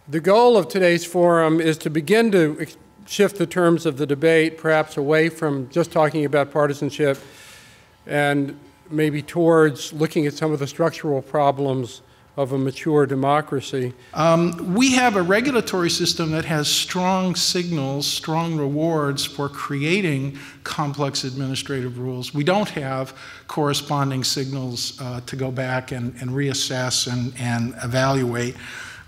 The goal of today's forum is to begin to shift the terms of the debate, perhaps away from just talking about partisanship and maybe towards looking at some of the structural problems of a mature democracy. We have a regulatory system that has strong signals, strong rewards for creating complex administrative rules. We don't have corresponding signals to go back and reassess and evaluate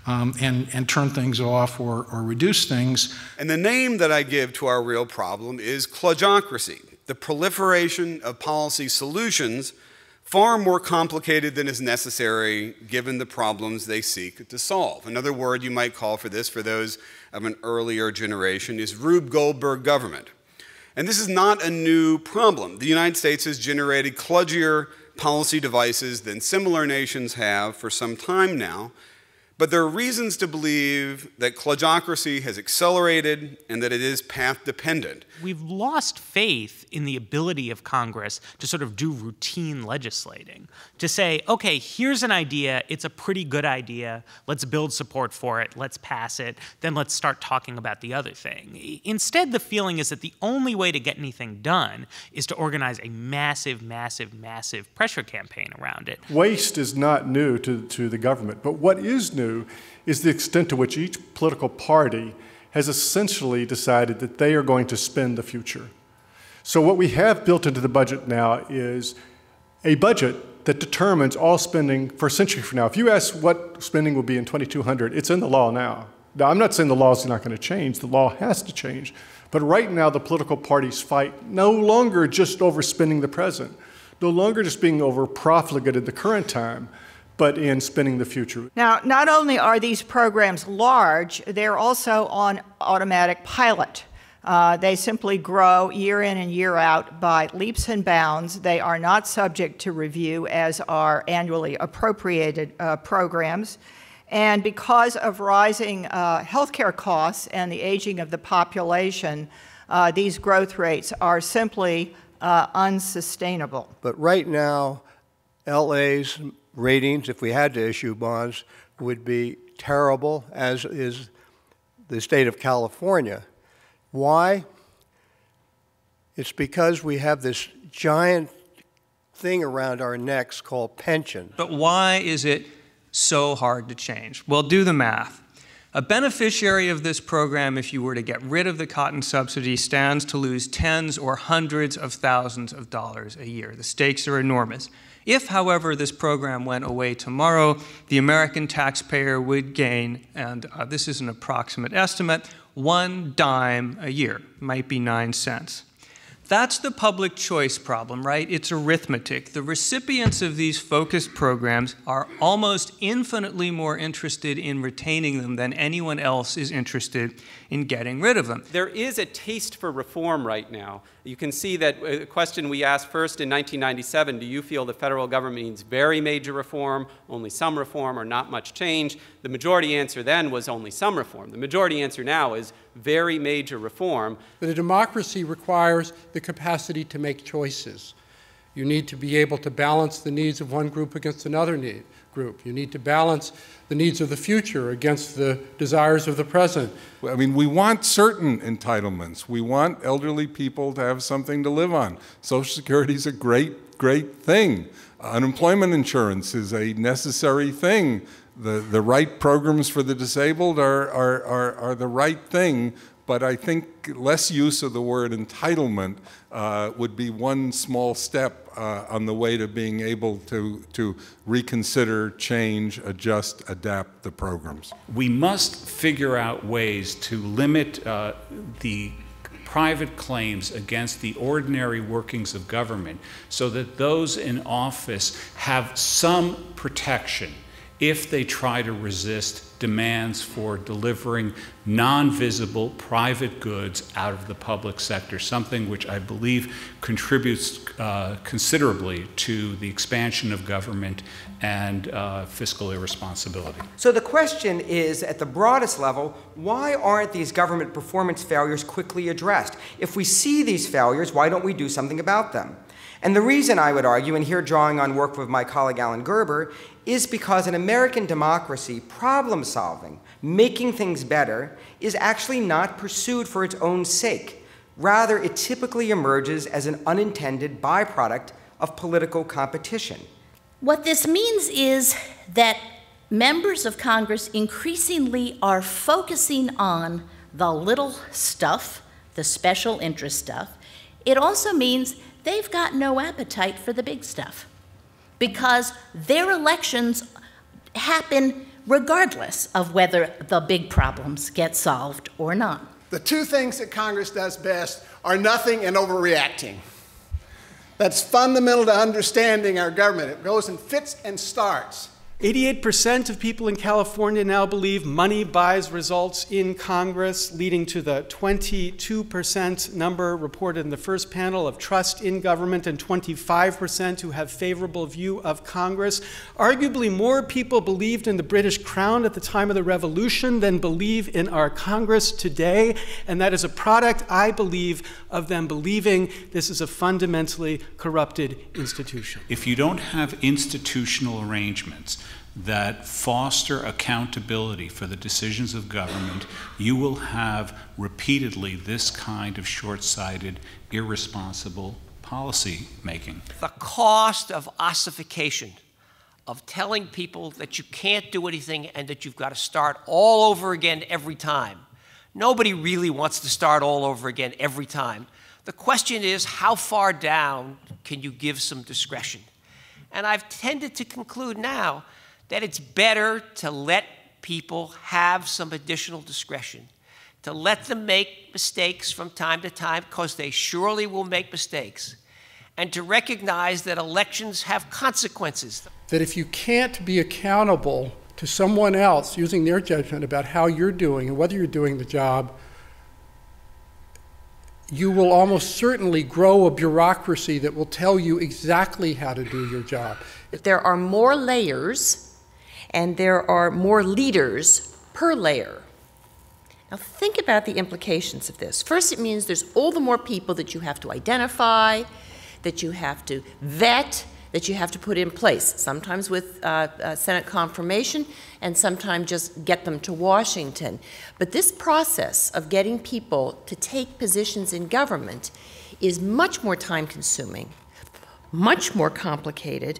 and turn things off or reduce things. And the name that I give to our real problem is kludgocracy, the proliferation of policy solutions far more complicated than is necessary given the problems they seek to solve. Another word you might call for this, for those of an earlier generation, is Rube Goldberg government. And this is not a new problem. The United States has generated kludgier policy devices than similar nations have for some time now, but there are reasons to believe that kludgocracy has accelerated and that it is path-dependent. We've lost faith in the ability of Congress to sort of do routine legislating, to say, okay, here's an idea, it's a pretty good idea, let's build support for it, let's pass it, then let's start talking about the other thing. Instead, the feeling is that the only way to get anything done is to organize a massive, massive, massive pressure campaign around it. Waste is not new to the government, but what is new is the extent to which each political party has essentially decided that they are going to spend the future. So what we have built into the budget now is a budget that determines all spending for a century from now. If you ask what spending will be in 2200, it's in the law now. Now, I'm not saying the law is not going to change. The law has to change. But right now, the political parties fight no longer just over spending the present, no longer just being over profligate at the current time, but in spending the future. Now, not only are these programs large, they're also on automatic pilot. They simply grow year in and year out by leaps and bounds. They are not subject to review, as are annually appropriated programs. And because of rising healthcare costs and the aging of the population, these growth rates are simply unsustainable. But right now, LA's ratings, if we had to issue bonds, would be terrible, as is the state of California. Why? It's because we have this giant thing around our necks called pension. But why is it so hard to change? Well, do the math. A beneficiary of this program, if you were to get rid of the cotton subsidy, stands to lose tens or hundreds of thousands of dollars a year. The stakes are enormous. If, however, this program went away tomorrow, the American taxpayer would gain, and this is an approximate estimate, 1 dime a year, might be 9 cents. That's the public choice problem, right? It's arithmetic. The recipients of these focused programs are almost infinitely more interested in retaining them than anyone else is interested in getting rid of them. There is a taste for reform right now. You can see that a question we asked first in 1997, do you feel the federal government needs very major reform, only some reform, or not much change? The majority answer then was only some reform. The majority answer now is very major reform. But a democracy requires the capacity to make choices. You need to be able to balance the needs of one group against another group. You need to balance the needs of the future against the desires of the present. I mean, we want certain entitlements. We want elderly people to have something to live on. Social Security is a great, great thing. Unemployment insurance is a necessary thing. The right programs for the disabled are the right thing, but I think less use of the word entitlement would be one small step on the way to being able to reconsider, change, adjust, adapt the programs. We must figure out ways to limit the private claims against the ordinary workings of government so that those in office have some protection if they try to resist demands for delivering non-visible private goods out of the public sector, something which I believe contributes considerably to the expansion of government and fiscal irresponsibility. So the question is, at the broadest level, why aren't these government performance failures quickly addressed? If we see these failures, why don't we do something about them? And the reason I would argue, and here drawing on work with my colleague Alan Gerber, is because in American democracy, problem solving, making things better, is actually not pursued for its own sake. Rather, it typically emerges as an unintended byproduct of political competition. What this means is that members of Congress increasingly are focusing on the little stuff, the special interest stuff. It also means they've got no appetite for the big stuff because their elections happen regardless of whether the big problems get solved or not. The two things that Congress does best are nothing and overreacting. That's fundamental to understanding our government. It goes in fits and starts. 88% of people in California now believe money buys results in Congress, leading to the 22% number reported in the first panel of trust in government and 25% who have favorable view of Congress. Arguably more people believed in the British crown at the time of the Revolution than believe in our Congress today, and that is a product, I believe, of them believing this is a fundamentally corrupted institution. If you don't have institutional arrangements that foster accountability for the decisions of government, you will have repeatedly this kind of short-sighted, irresponsible policy making. The cost of ossification, of telling people that you can't do anything and that you've got to start all over again every time. Nobody really wants to start all over again every time. The question is, how far down can you give some discretion? And I've tended to conclude now that it's better to let people have some additional discretion, to let them make mistakes from time to time, because they surely will make mistakes, and to recognize that elections have consequences. That if you can't be accountable to someone else using their judgment about how you're doing and whether you're doing the job, you will almost certainly grow a bureaucracy that will tell you exactly how to do your job. There are more layers and there are more leaders per layer. Now think about the implications of this. First, it means there's all the more people that you have to identify, that you have to vet, that you have to put in place, sometimes with Senate confirmation and sometimes just get them to Washington. But this process of getting people to take positions in government is much more time-consuming, much more complicated,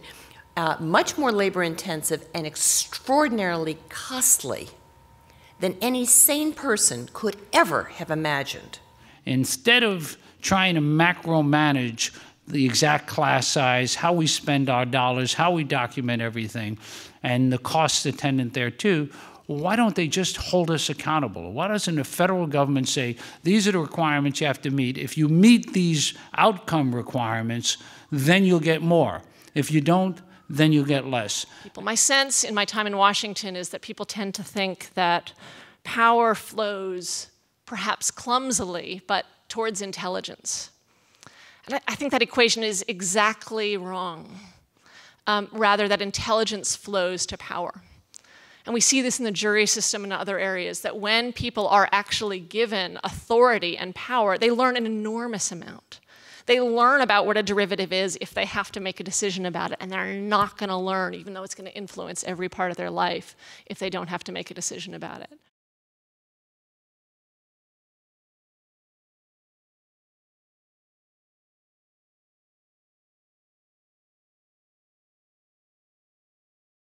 much more labor-intensive, and extraordinarily costly than any sane person could ever have imagined. Instead of trying to macro-manage the exact class size, how we spend our dollars, how we document everything, and the costs attendant there too, why don't they just hold us accountable? Why doesn't the federal government say, these are the requirements you have to meet. If you meet these outcome requirements, then you'll get more. If you don't, then you'll get less. My sense in my time in Washington is that people tend to think that power flows perhaps clumsily, but towards intelligence. And I think that equation is exactly wrong. Rather, that intelligence flows to power. And we see this in the jury system and other areas, that when people are actually given authority and power, they learn an enormous amount. They learn about what a derivative is if they have to make a decision about it, and they're not going to learn, even though it's going to influence every part of their life, if they don't have to make a decision about it.